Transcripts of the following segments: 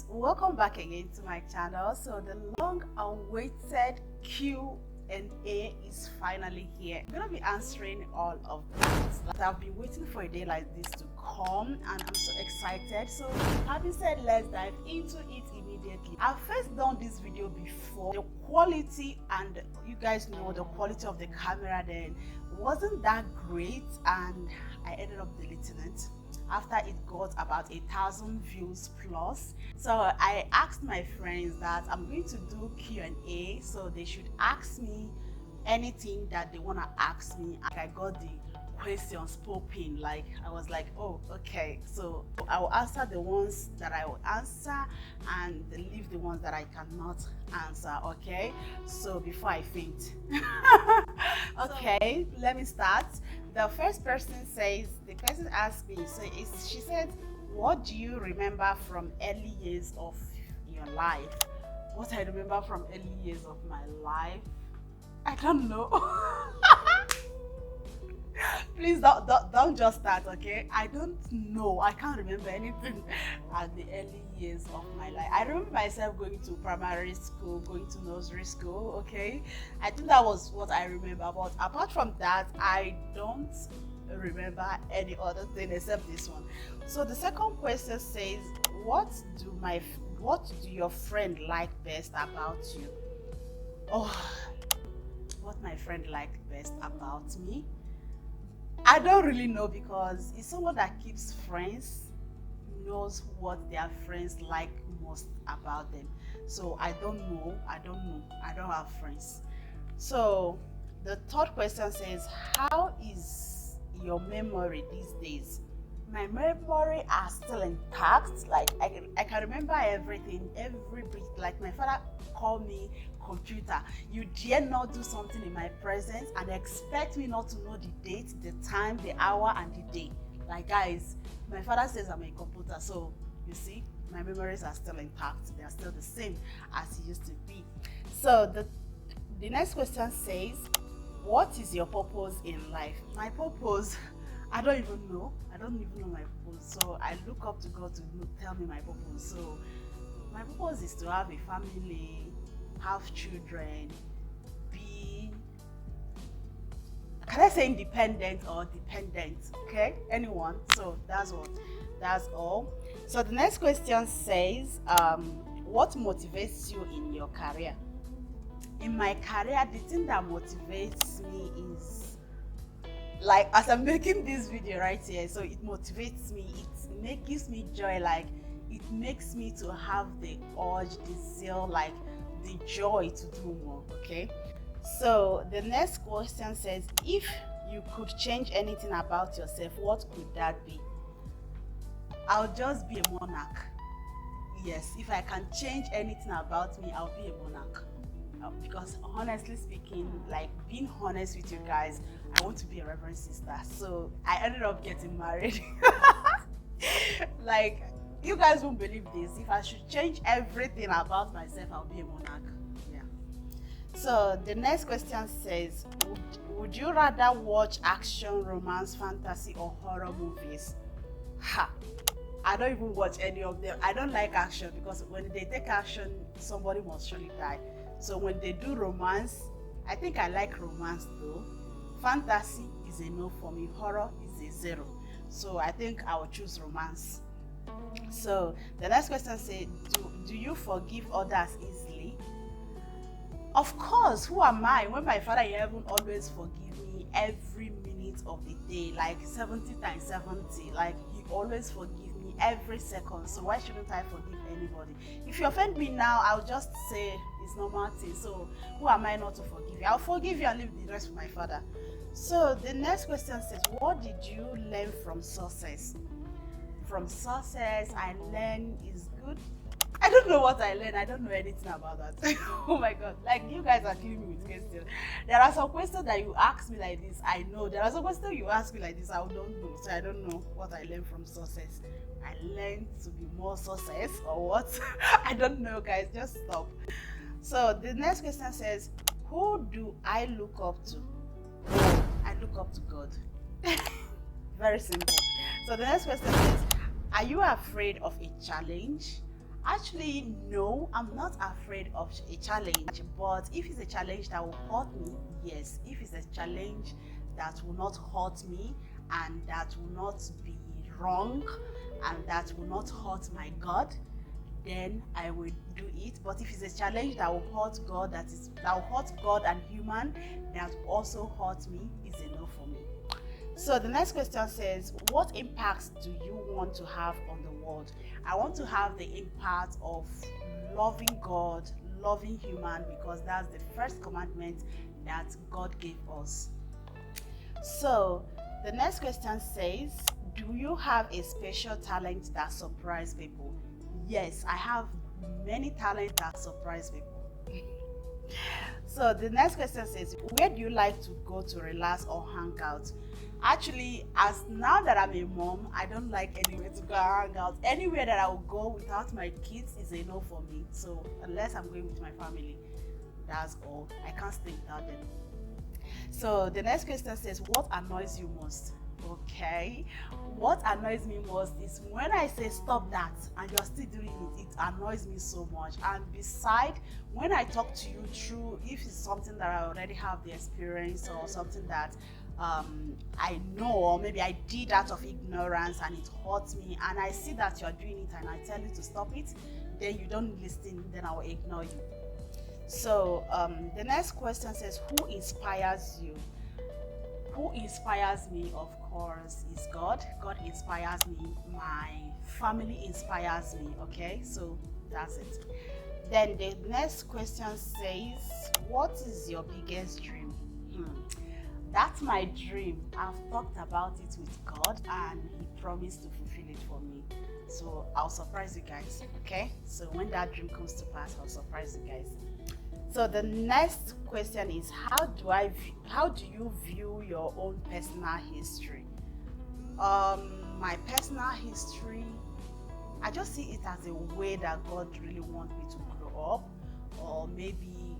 welcome back again to my channel. So the long awaited Q&A is finally here. I'm gonna be answering all of this. I've been waiting for a day like this to come and I'm so excited. So having said, let's dive into it immediately. I've first done this video before. The quality, and you guys know the quality of the camera then wasn't that great, and I ended up deleting it after it got about 1,000 views plus. So I asked my friends that I'm going to do Q&A, so they should ask me anything that they want to ask me. I got the questions popping, like I was like, oh, okay, so I will answer the ones that I will answer and leave the ones that I cannot answer. Okay, so before I faint. Okay, let me start. The first person says, the person asked me, so she said, what do you remember from early years of your life? What I remember from early years of my life? I don't know. Please don't just start, okay? I don't know. I can't remember anything at the early years of my life. I remember myself going to primary school, going to nursery school, okay? I think that was what I remember. But apart from that, I don't remember any other thing except this one. So the second question says, what do your friend like best about you? Oh, what my friend liked best about me? I don't really know, because it's someone that keeps friends, knows what their friends like most about them. So I don't know. I don't have friends. So the third question says, how is your memory these days? My memory are still intact. Like I can remember everything, every bit. Like my father called me computer. You dare not do something in my presence and expect me not to know the date, the time, the hour, and the day. Like, guys, my father says I'm a computer, so you see, my memories are still intact. They are still the same as it used to be. So the next question says, what is your purpose in life? My purpose, I don't even know. I don't even know my purpose. So I look up to God to tell me my purpose. So my purpose is to have a family, have children, be, can I say independent or dependent? Okay, anyone. So that's all. So the next question says, what motivates you in your career? In my career, the thing that motivates me is, like, as I'm making this video right here, so it motivates me, it gives me joy, like it makes me to have the urge, the zeal, like the joy to do more. Okay, so the next question says, if you could change anything about yourself, what could that be? I'll just be a monarch. Yes, if I can change anything about me, I'll be a monarch. Because honestly speaking, like, being honest with you guys, I want to be a reverend sister, so I ended up getting married. Like, you guys won't believe this. If I should change everything about myself, I'll be a monarch. Yeah. So the next question says, would you rather watch action, romance, fantasy, or horror movies? I don't even watch any of them. I don't like action, because when they take action, somebody must surely die. So when they do romance, I think I like romance though. Fantasy is a no for me. Horror is a 0. So I think I will choose romance. So the next question says, do you forgive others easily? Of course, who am I? When my Father in heaven always forgive me every minute of the day, like 70 times 70, like he always forgive me every second. So why shouldn't I forgive anybody? If you offend me now, I'll just say it's normal thing. So who am I not to forgive you? I'll forgive you and leave the rest for my Father. So the next question says, what did you learn from success? From success, I learned is good. I don't know what I learned. I don't know anything about that. Oh my God. Like, you guys are killing me with questions. There are some questions that you ask me like this, I know. There are some questions you ask me like this, I don't know. So I don't know what I learned from success. I learned to be more success or what? I don't know, guys. Just stop. So the next question says, who do I look up to? I look up to God. Very simple. So the next question says, are you afraid of a challenge? Actually, no, I'm not afraid of a challenge, but if it's a challenge that will hurt me, yes. If it's a challenge that will not hurt me and that will not be wrong and that will not hurt my God, then I will do it. But if it's a challenge that will hurt God, that will hurt God and human, that will also hurt me, it's a no for me. So the next question says, what impacts do you want to have on the world? I want to have the impact of loving God, loving human, because that's the first commandment that God gave us. So the next question says, do you have a special talent that surprises people? Yes, I have many talents that surprise people. So the next question says, where do you like to go to relax or hang out? Actually, as now that I'm a mom, I don't like anywhere to go hang out. Anywhere that I will go without my kids is a no for me. So unless I'm going with my family, that's all. I can't stay without them. So the next question says, what annoys you most? Okay, what annoys me most is when I say stop that and you're still doing it. It annoys me so much. And beside, when I talk to you through, if it's something that I already have the experience or something that I know, or maybe I did out of ignorance and it hurts me, and I see that you're doing it and I tell you to stop it, then you don't listen, then I will ignore you. So the next question says, who inspires you? Who inspires me, of course, is God. God inspires me. My family inspires me. Okay, so that's it. Then the next question says, what is your biggest dream? That's my dream. I've talked about it with God and He promised to fulfill it for me. So I'll surprise you guys. Okay, so when that dream comes to pass, I'll surprise you guys. So the next question is, how do you view your own personal history? My personal history, I just see it as a way that God really wants me to grow up, or maybe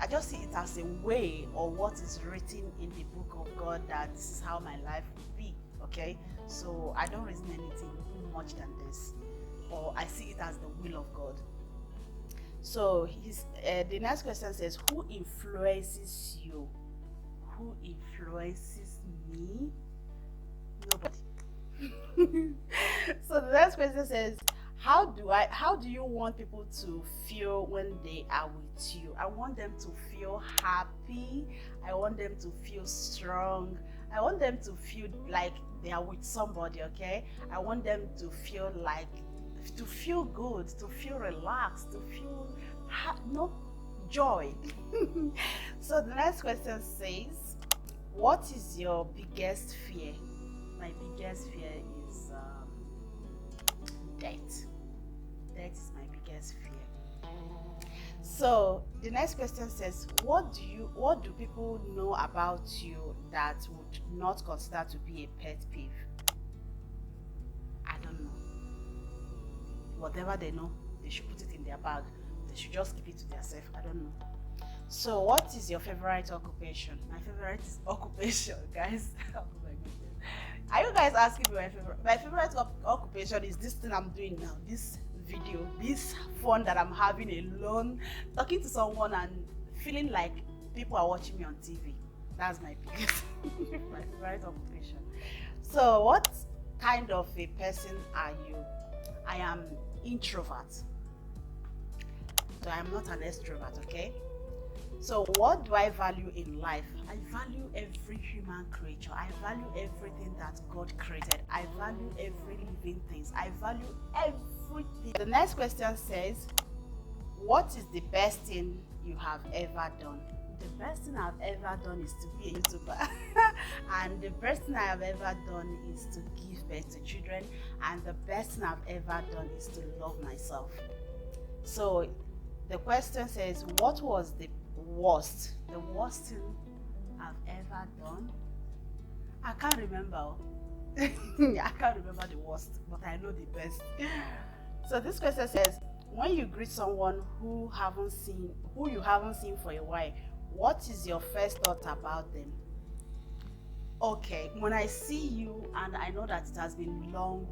I just see it as a way, or what is written in the book of God, that this is how my life will be. Okay, so I don't reason anything much than this, or I see it as the will of God. So the next question says, who influences you? Who influences me? Nobody. So the next question says, how do you want people to feel when they are with you? I want them to feel happy. I want them to feel strong. I want them to feel like they are with somebody, okay? I want them to feel good, to feel relaxed, to feel joy. So the next question says, what is your biggest fear? My biggest fear is death. Death is my biggest fear. So the next question says, what do people know about you that would not consider to be a pet peeve? I don't know. Whatever they know, they should put it in their bag. They should just keep it to themselves. I don't know. So what is your favorite occupation? My favorite occupation, guys. Oh my goodness. Are you guys asking me my favorite? My favorite occupation is this thing I'm doing now. This video, this fun that I'm having alone, talking to someone and feeling like people are watching me on TV. That's my biggest, my favorite occupation. So what kind of a person are you? I am introvert. So I'm not an extrovert, okay? So what do I value in life? I value every human creature. I value everything that God created. I value every living thing. I value everything. The next question says, what is the best thing you have ever done? The best thing I've ever done is to be a YouTuber. And the best thing I have ever done is to give birth to children. And the best thing I've ever done is to love myself. So the question says, what was the worst thing I've ever done? I can't remember. I can't remember the worst, but I know the best. So this question says, when you greet someone who you haven't seen for a while, what is your first thought about them? Okay, when I see you and I know that it has been long,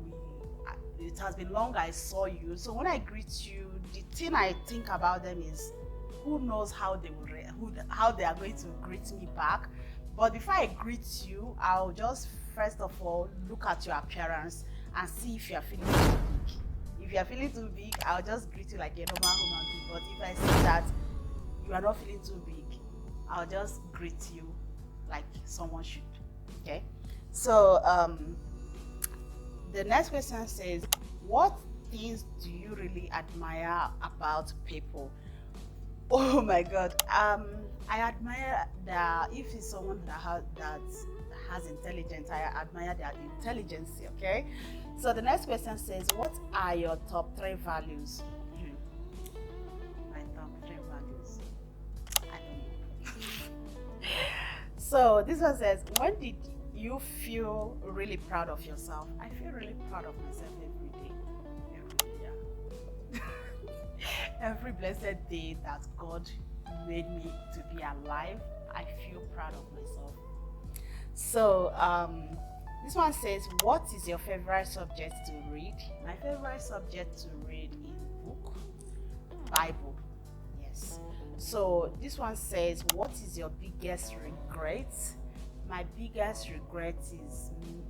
it has been long I saw you. So when I greet you, the thing I think about them is who knows how they will how they are going to greet me back. But before I greet you, I'll just first of all look at your appearance and see if you are feeling too big. If you are feeling too big, I'll just greet you like a normal human being. But if I see that you are not feeling too big, I'll just greet you like someone should. Okay. So the next question says, what things do you really admire about people? Oh my God. I admire that if it's someone that has intelligence, I admire their intelligence. Okay. So the next question says, what are your top 3 values? My top 3 values. I don't know. So this one says, when did you feel really proud of yourself? I feel really proud of myself every day. Every blessed day that God made me to be alive, I feel proud of myself. So this one says, what is your favorite subject to read? My favorite subject to read is book, Bible. Yes. So this one says, what is your biggest regret? My biggest regret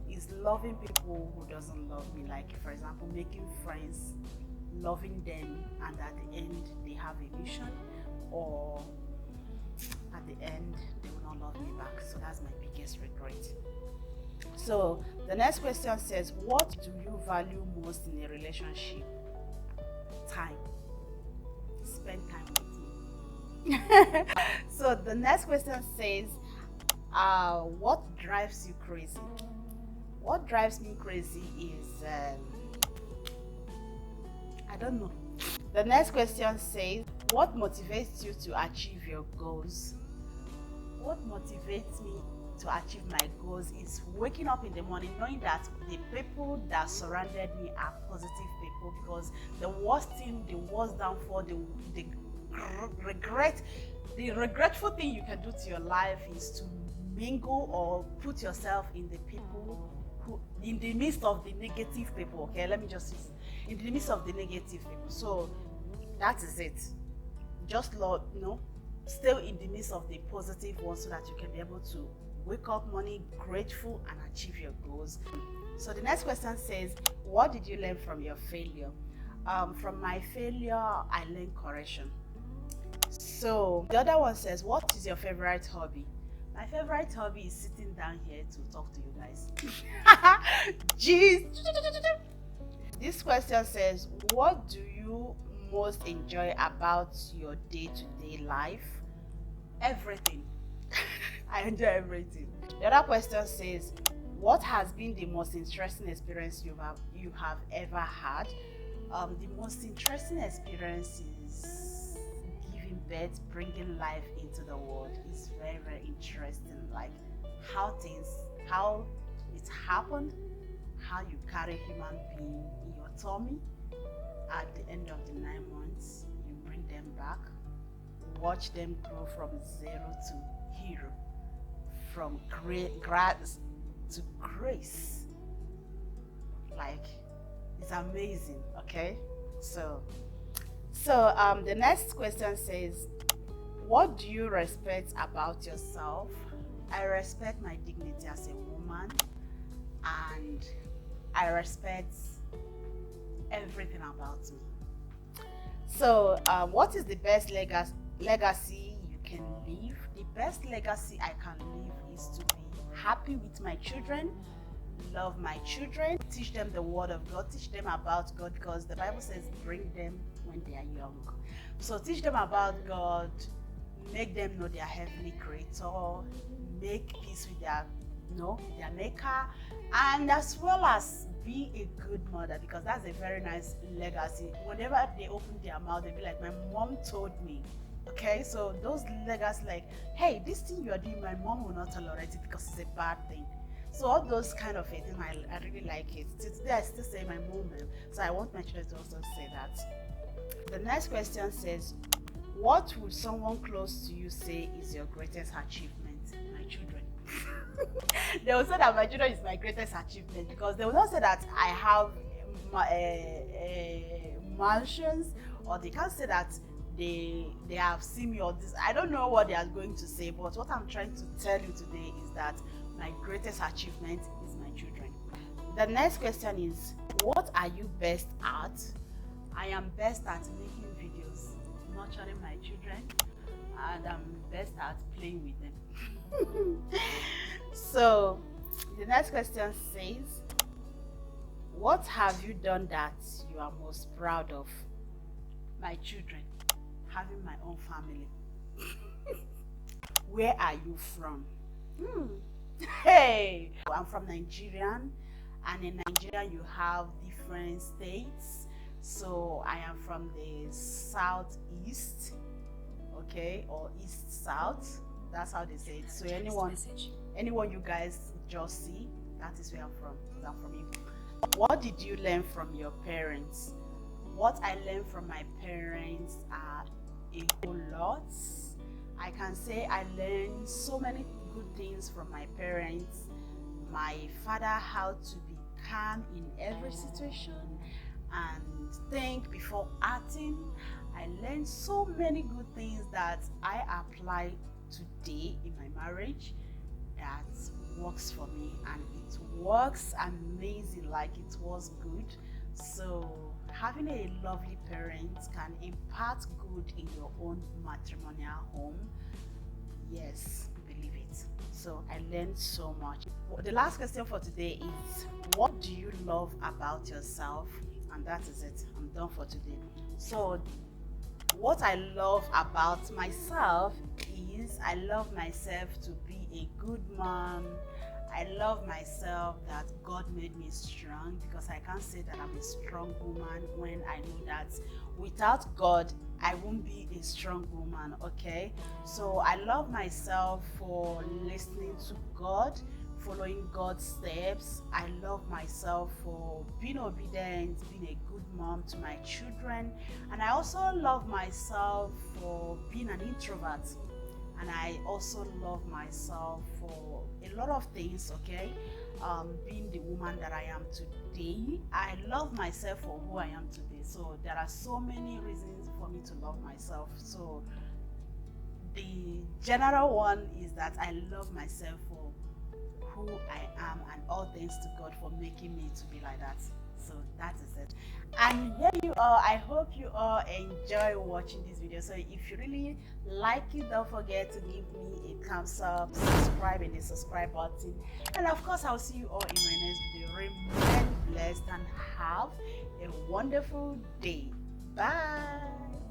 is loving people who doesn't love me. Like, for example, making friends, loving them, and at the end they have a mission, or at the end they will not love me back. So that's my biggest regret. So the next question says, what do you value most in a relationship? Time. Spend time with me. So the next question says, what drives you crazy? What drives me crazy is I don't know. The next question says, what motivates you to achieve your goals? What motivates me to achieve my goals is waking up in the morning knowing that the people that surrounded me are positive people, because the worst thing, the worst downfall, the regretful thing you can do to your life is to mingle or put yourself in the people who, in the midst of the negative people. Okay, let me just use, in the midst of the negative people. So that is it. Just Lord, still in the midst of the positive ones, so that you can be able to wake up morning grateful and achieve your goals. So the next question says, what did you learn from your failure? From my failure, I learned correction. So the other one says, what is your favorite hobby? My favorite hobby is sitting down here to talk to you guys. Jeez. This question says, what do you most enjoy about your day-to-day life? Everything. I enjoy everything. The other question says, what has been the most interesting experience you have ever had? The most interesting experience is giving birth, bringing life into the world. It's very, very interesting. Like how it happened, how you carry a human being in your tummy. At the end of the 9 months, you bring them back, watch them grow from 0 to hero, from grace to grace. Like, it's amazing. Okay, so the next question says, what do you respect about yourself? I respect my dignity as a woman, and I respect everything about me. So what is the best legacy you can leave? The best legacy I can leave is to be happy with my children, love my children, teach them the word of God, teach them about God, because the Bible says bring them when they are young. So teach them about God, make them know their heavenly creator, make peace with their maker, and as well as be a good mother, because that's a very nice legacy. Whenever they open their mouth, they'll be like, my mom told me. Okay, so those legacies, like, hey, this thing you are doing, my mom will not tolerate it because it's a bad thing. So all those kind of things, I really like it. Today I still say my mom, so I want my children to also say that. The next question says, what would someone close to you say is your greatest achievement? My children. They will say that my children is my greatest achievement, because they will not say that I have mansions, or they can't say that they have seen me or this. I don't know what they are going to say, but what I'm trying to tell you today is that my greatest achievement is my children. The next question is, what are you best at? I am best at making videos, nurturing my children, and I'm best at playing with them. So the next question says, what have you done that you are most proud of? My children, having my own family. Where are you from? Hey, I'm from Nigeria, and in Nigeria you have different states. So I am from the southeast, okay, or east south. That's how they say it. So anyone you guys just see, that is where I'm from. I'm from Igbo. What did you learn from your parents? What I learned from my parents are a whole lot. I can say I learned so many good things from my parents. My father, how to be calm in every situation and think before acting. I learned so many good things that I apply today in my marriage that works for me, and it works amazing, like it was good. So having a lovely parent can impart good in your own matrimonial home. Yes, believe it. So I learned so much. The last question for today is, what do you love about yourself? And that is it. I'm done for today. So what I love about myself is I love myself to be a good mom. I love myself that God made me strong, because I can't say that I'm a strong woman when I know that without God I won't be a strong woman. Okay, so I love myself for listening to God, following God's steps. I love myself for being obedient, being a good mom to my children, and I also love myself for being an introvert. And I also love myself for a lot of things, okay? Being the woman that I am today, I love myself for who I am today. So there are so many reasons for me to love myself. So the general one is that I love myself for who I am, and all thanks to God for making me to be like that. So that is it. And here you are. I hope you all enjoy watching this video. So if you really like it, don't forget to give me a thumbs up, subscribe in the subscribe button, and of course I'll see you all in my next video. Remain blessed and have a wonderful day. Bye.